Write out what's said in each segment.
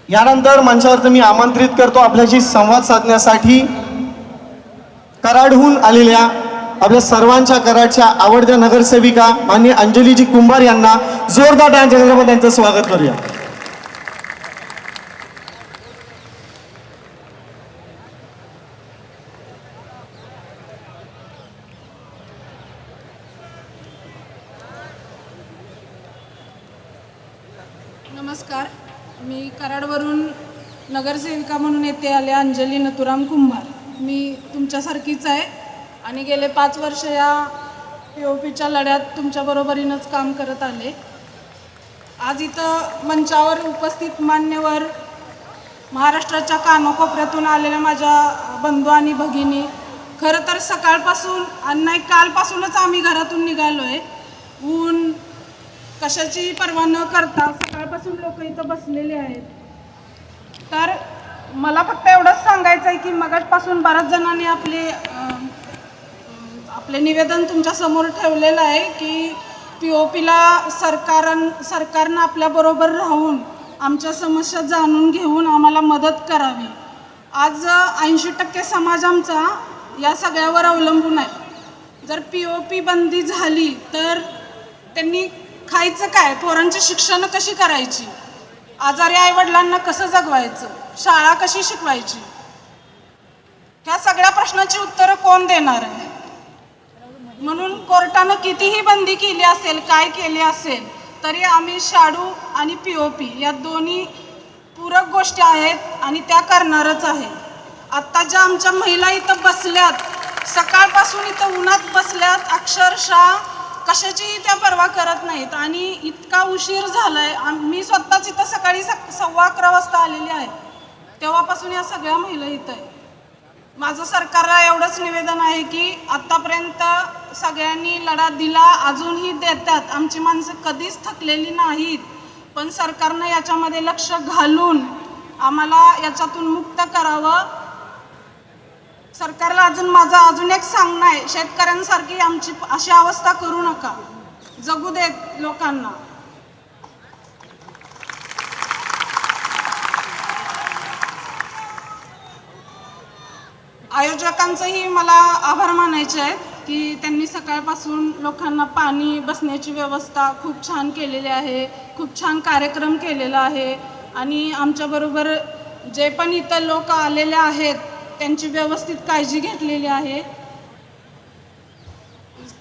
यानंतर मंचावर मी आमंत्रित करतो आपल्याशी संवाद साधण्यासाठी कराडहून आलेल्या आपल्या सर्वांच्या कराडच्या आवडत्या नगरसेविका माननीय अंजलीजी कुंभार यांना जोरदार टाळ्यांच्या गजरामध्ये त्यांचं स्वागत करूया। नमस्कार, मी कराडवरून नगरसेविका म्हणून येथे आले अंजली नथुराम कुंभार। मी तुमच्यासारखीच आहे आणि गेले 5 वर्ष या POPच्या लढ्यात तुमच्या बरोबरीनंच काम करत आले। आज इथं मंचावर उपस्थित मान्यवर, महाराष्ट्राच्या कानाकोपऱ्यातून आलेल्या माझ्या बंधू आणि भगिनी, खरं तर सकाळपासून आणि नाही कालपासूनच आम्ही घरातून निघालो आहे। ऊन कशाची पर्वा न करता सकाळपासून लोक इथं बसलेले आहेत। तर मला फक्त एवढंच सांगायचं आहे की मगाचपासून बऱ्याच जणांनी आपले निवेदन तुमच्या समोर ठेवलेलं आहे की POPला सरकारनं आपल्याबरोबर राहून आमच्या समस्या जाणून घेऊन आम्हाला मदत करावी। आज 80% समाज आमचा या सगळ्यावर अवलंबून आहे। जर POP बंदी झाली तर त्यांनी खायचं काय, पोरांची शिक्षण कशी करायची, आजारी आईवडिलांना कसं जगवायचं, शाळा कशी शिकवायची, ह्या सगळ्या प्रश्नाची उत्तरं कोण देणार आहे? म्हणून कोर्टानं कितीही बंदी केली असेल, काय केले असेल, तरी आम्ही शाडू आणि POP या दोन्ही पूरक गोष्टी आहेत आणि त्या करणारच आहे। आत्ता ज्या आमच्या महिला इथं बसल्यात, सकाळपासून इथं उन्हात बसल्यात, अक्षरशः कशाचीही त्या पर्वा करत नाहीत आणि इतका उशीर झालाय। मी स्वतःच इथं सकाळी 11:15 वाजता आलेली आहे, तेव्हापासून या सगळ्या महिला इथं आहे। माझं सरकारला एवढंच निवेदन आहे की आत्तापर्यंत सगळ्यांनी लढा दिला, अजूनही देतात, आमची माणसं कधीच थकलेली नाहीत, पण सरकारनं याच्यामध्ये लक्ष घालून आम्हाला याच्यातून मुक्त करावं। सरकारला माझं एक सांगणं आहे, शेतकऱ्यांसारखी आमची अशी अवस्था करू नका, जगू देत लोकांना। आयोजकांचंही मला आभार मानायचे आहेत की त्यांनी सकाळपासून लोकांना पाणी, बसण्याची व्यवस्था खूप छान केलेली आहे, खूप छान कार्यक्रम केलेला आहे आणि आमच्याबरोबर जे पण इथं लोक आलेले आहेत त्यांची व्यवस्थित काळजी घेतलेली आहे।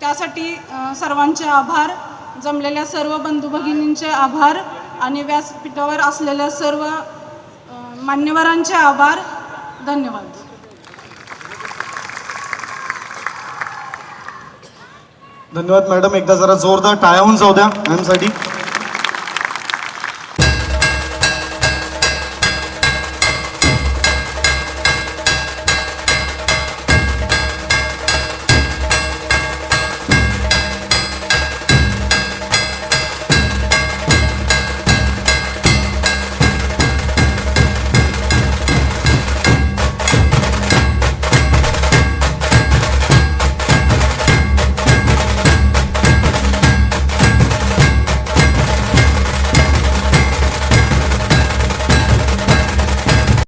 त्यासाठी सर्वांचे आभार, जमलेल्या सर्व बंधू भगिनींचे आभार आणि व्यासपीठावर असलेल्या सर्व मान्यवरांचे आभार। धन्यवाद। धन्यवाद मॅडम, एकदा जरा जोरदार टाळ्या होऊन जाऊ द्या मॅमसाठी।